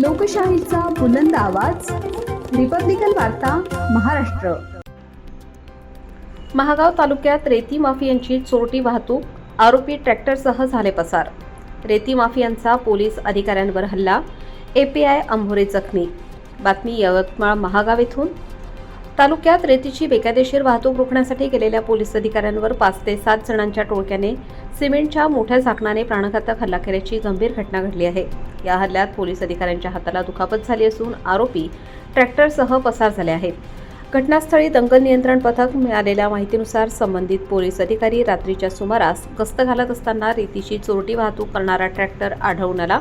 लोकशाहीचा बुलंद आवाज, रिपब्लिकन वार्ता, महाराष्ट्र। महागाव तालुक्यात रेती माफियांची चोरटी वाहतूक, आरोपी ट्रॅक्टरसह झाले पसार। रेती माफियांचा पोलीस अधिकाऱ्यांवर हल्ला, एपीआय अंभोरे जखमी। बातमी यवतमाळ महागाव येथून। तालुक्यात रेतीची बेकायदेशीर वाहतूक रोखण्यासाठी गेलेल्या पोलीस अधिकाऱ्यांवर 5 ते 7 जणांच्या टोळक्याने सिमेंटच्या मोठ्या झाकणाने प्राणघातक हल्ला केल्याची गंभीर घटना घडली आहे। या हल्ल्यात पोलीस अधिकाऱ्यांच्या हाताला दुखापत झाली असून आरोपी ट्रॅक्टरसह पसार झाले आहेत। घटनास्थळी दंगल नियंत्रण पथक मिळालेल्या माहितीनुसार संबंधित पोलीस अधिकारी रात्रीच्या सुमारास गस्त घालत असताना रेतीची चोरटी वाहतूक करणारा ट्रॅक्टर आढळून आला।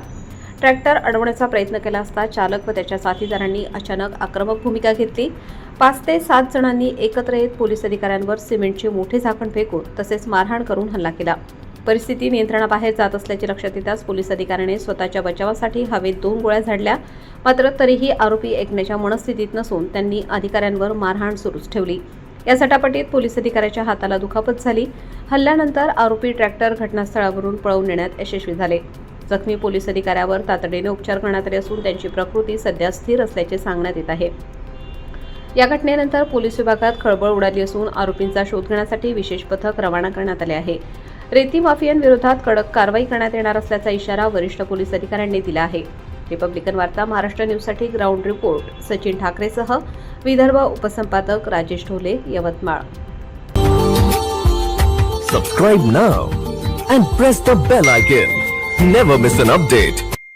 ट्रॅक्टर अडवण्याचा प्रयत्न केला असता चालक व त्याच्या साथीदारांनी अचानक आक्रमक भूमिका घेतली। 5 ते 7 जणांनी एकत्र येत पोलीस अधिकाऱ्यांवर सिमेंटचे मोठे झाकण फेकून तसेच मारहाण करून हल्ला केला। परिस्थिती नियंत्रणाबाहेर जात असल्याचे लक्षात येताच पोलीस अधिकाऱ्याने स्वतःच्या बचावासाठी हवेत 2 गोळ्या झाडल्या, मात्र तरीही आरोपी ऐकण्याच्या मनस्थितीत नसून त्यांनी अधिकाऱ्यांवर मारहाण सुरूच ठेवली। या झटापटीत पोलीस अधिकाऱ्याच्या हाताला दुखापत झाली। हल्ल्यानंतर आरोपी ट्रॅक्टर घटनास्थळावरून पळवून नेण्यात यशस्वी झाले। जखमी पोलीस अधिकाऱ्यावर तातडीने उपचार करण्यात आले असून त्यांची प्रकृती सध्या स्थिर असल्याचे सांगण्यात येत आहे। या घटनेनंतर पोलीस विभागात खळबळ उडाली असून आरोपींचा शोध घेण्यासाठी विशेष पथक रवाना करण्यात आले आहे। रेती माफियांविरोधात कडक कारवाई करण्यात येणार असल्याचा इशारा वरिष्ठ पोलीस अधिकाऱ्यांनी दिला आहे। रिपब्लिकन वार्ता महाराष्ट्र न्यूजसाठी ग्राउंड रिपोर्ट सचिन ठाकरेसह विदर्भ उपसंपादक Rajesh Dhole, Yavatmal. Subscribe now and press the bell icon. Never miss an update.